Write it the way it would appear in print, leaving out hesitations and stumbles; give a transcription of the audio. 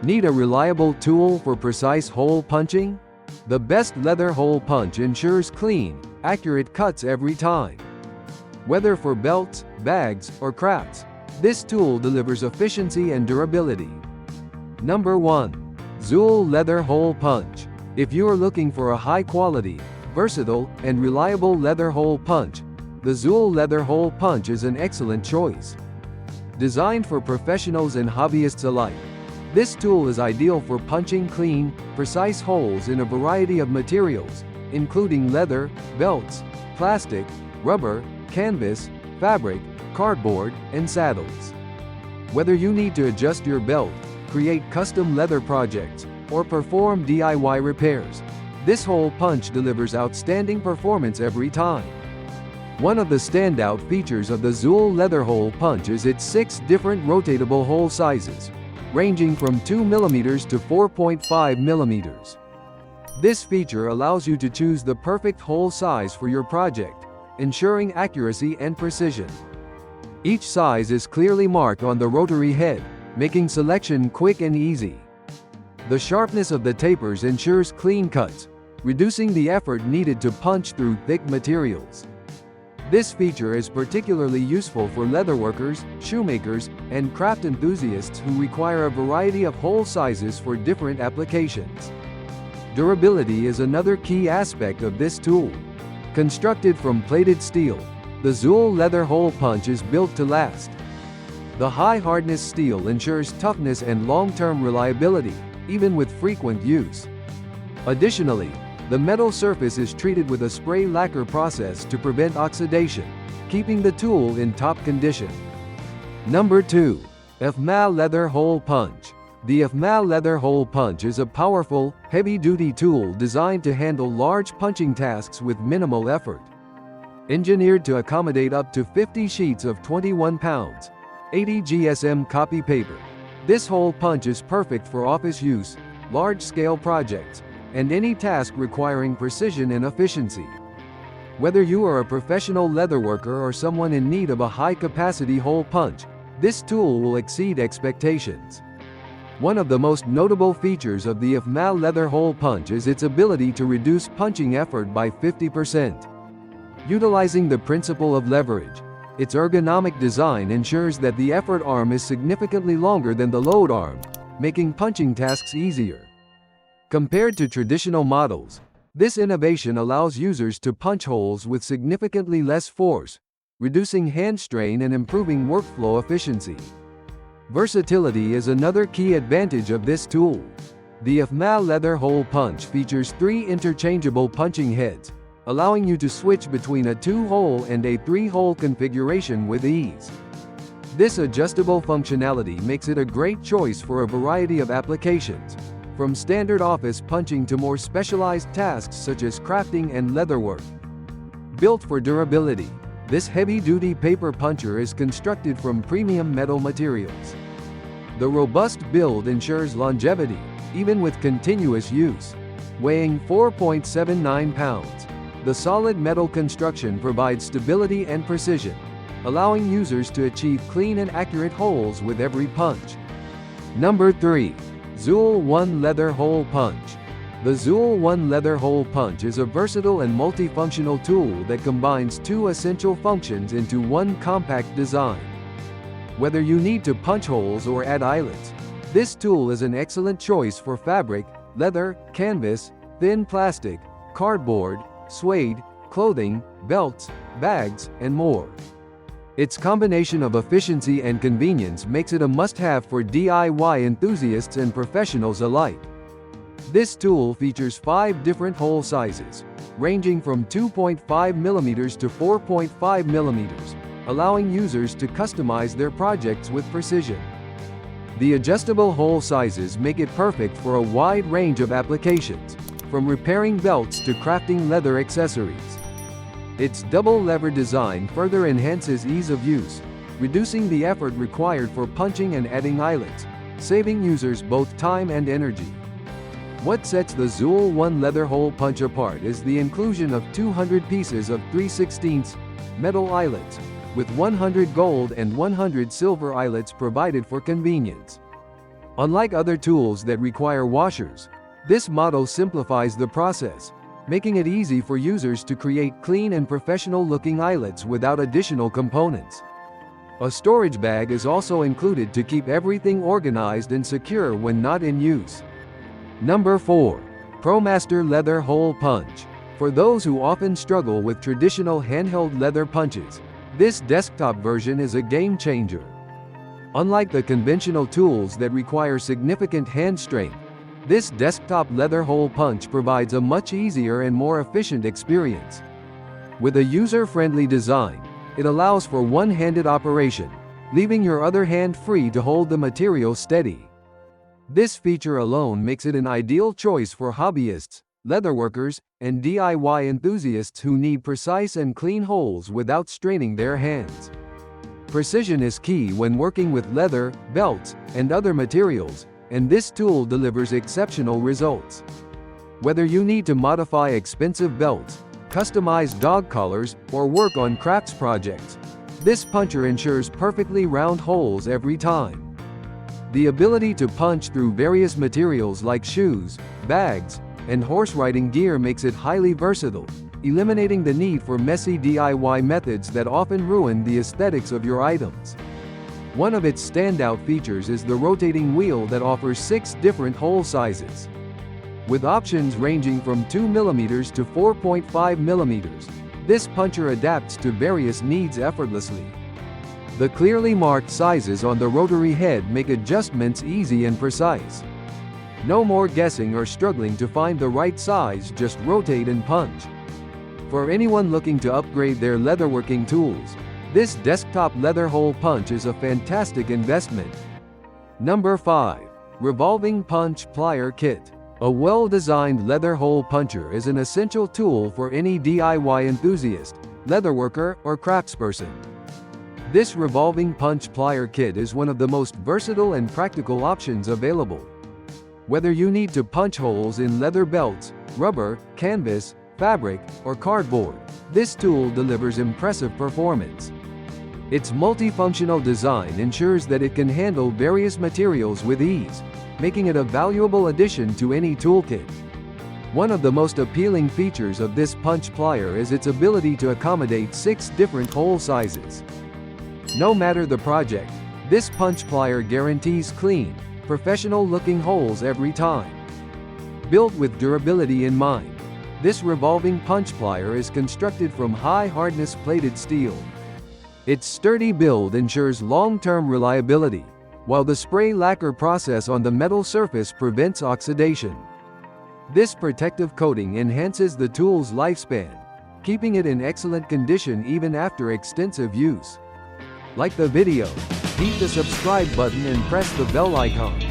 Need a reliable tool for precise hole punching? The best leather hole punch ensures clean, accurate cuts every time. Whether for belts, bags, or crafts, this tool delivers efficiency and durability. Number 1. Xool Leather Hole Punch. If you are looking for a high-quality, versatile, and reliable leather hole punch, the Xool Leather Hole Punch is an excellent choice. Designed for professionals and hobbyists alike, this tool is ideal for punching clean, precise holes in a variety of materials, including leather, belts, plastic, rubber, canvas, fabric, cardboard, and saddles. Whether you need to adjust your belt, create custom leather projects, or perform DIY repairs, this hole punch delivers outstanding performance every time. One of the standout features of the Xool Leather Hole Punch is its 6 different rotatable hole sizes, ranging from 2 mm to 4.5 mm. This feature allows you to choose the perfect hole size for your project, ensuring accuracy and precision. Each size is clearly marked on the rotary head, making selection quick and easy. The sharpness of the tapers ensures clean cuts, reducing the effort needed to punch through thick materials. This feature is particularly useful for leatherworkers, shoemakers, and craft enthusiasts who require a variety of hole sizes for different applications. Durability is another key aspect of this tool. Constructed from plated steel, the Xool Leather Hole Punch is built to last. The high-hardness steel ensures toughness and long-term reliability, even with frequent use. Additionally, the metal surface is treated with a spray lacquer process to prevent oxidation, keeping the tool in top condition. Number 2. Afmat Leather Hole Punch. The Afmat Leather Hole Punch is a powerful, heavy-duty tool designed to handle large punching tasks with minimal effort. Engineered to accommodate up to 50 sheets of 21 pounds, 80 GSM copy paper, this hole punch is perfect for office use, large-scale projects, and any task requiring precision and efficiency. Whether you are a professional leatherworker or someone in need of a high-capacity hole punch, this tool will exceed expectations. One of the most notable features of the Afmat Leather Hole Punch is its ability to reduce punching effort by 50%. Utilizing the principle of leverage, its ergonomic design ensures that the effort arm is significantly longer than the load arm, making punching tasks easier. Compared to traditional models, this innovation allows users to punch holes with significantly less force, reducing hand strain and improving workflow efficiency. Versatility is another key advantage of this tool. The Afmat Leather Hole Punch features 3 interchangeable punching heads, allowing you to switch between a 2-hole and a 3-hole configuration with ease. This adjustable functionality makes it a great choice for a variety of applications, from standard office punching to more specialized tasks such as crafting and leatherwork. Built for durability, this heavy-duty paper puncher is constructed from premium metal materials. The robust build ensures longevity, even with continuous use. Weighing 4.79 pounds, the solid metal construction provides stability and precision, allowing users to achieve clean and accurate holes with every punch. Number 3. Xool One Leather Hole Punch. The Xool One Leather Hole Punch is a versatile and multifunctional tool that combines 2 essential functions into one compact design. Whether you need to punch holes or add eyelets, this tool is an excellent choice for fabric, leather, canvas, thin plastic, cardboard, suede, clothing, belts, bags, and more. Its combination of efficiency and convenience makes it a must-have for DIY enthusiasts and professionals alike. This tool features 5 different hole sizes, ranging from 2.5 mm to 4.5 mm, allowing users to customize their projects with precision. The adjustable hole sizes make it perfect for a wide range of applications, from repairing belts to crafting leather accessories. Its double-lever design further enhances ease of use, reducing the effort required for punching and adding eyelets, saving users both time and energy. What sets the Xool One Leather Hole Punch apart is the inclusion of 200 pieces of 3/16 metal eyelets, with 100 gold and 100 silver eyelets provided for convenience. Unlike other tools that require washers, this model simplifies the process, making it easy for users to create clean and professional-looking eyelets without additional components. A storage bag is also included to keep everything organized and secure when not in use. Number 4. Promaster Leather Hole Punch. For those who often struggle with traditional handheld leather punches, this desktop version is a game changer. Unlike the conventional tools that require significant hand strength, this desktop leather hole punch provides a much easier and more efficient experience. With a user-friendly design, it allows for one-handed operation, leaving your other hand free to hold the material steady. This feature alone makes it an ideal choice for hobbyists, leatherworkers, and DIY enthusiasts who need precise and clean holes without straining their hands. Precision is key when working with leather, belts, and other materials, and this tool delivers exceptional results. Whether you need to modify expensive belts, customize dog collars, or work on crafts projects, this puncher ensures perfectly round holes every time. The ability to punch through various materials like shoes, bags, and horse riding gear makes it highly versatile, eliminating the need for messy DIY methods that often ruin the aesthetics of your items. One of its standout features is the rotating wheel that offers 6 different hole sizes. With options ranging from 2mm to 4.5mm, this puncher adapts to various needs effortlessly. The clearly marked sizes on the rotary head make adjustments easy and precise. No more guessing or struggling to find the right size, just rotate and punch. For anyone looking to upgrade their leatherworking tools, this desktop leather hole punch is a fantastic investment. Number 5. Revolving Punch Plier Kit. A well-designed leather hole puncher is an essential tool for any DIY enthusiast, leatherworker, or craftsperson. This revolving punch plier kit is one of the most versatile and practical options available. Whether you need to punch holes in leather belts, rubber, canvas, fabric, or cardboard, this tool delivers impressive performance. Its multifunctional design ensures that it can handle various materials with ease, making it a valuable addition to any toolkit. One of the most appealing features of this punch plier is its ability to accommodate 6 different hole sizes. No matter the project, this punch plier guarantees clean, professional-looking holes every time. Built with durability in mind, this revolving punch plier is constructed from high-hardness plated steel. Its sturdy build ensures long-term reliability, while the spray lacquer process on the metal surface prevents oxidation. This protective coating enhances the tool's lifespan, keeping it in excellent condition even after extensive use. Like the video, hit the subscribe button and press the bell icon.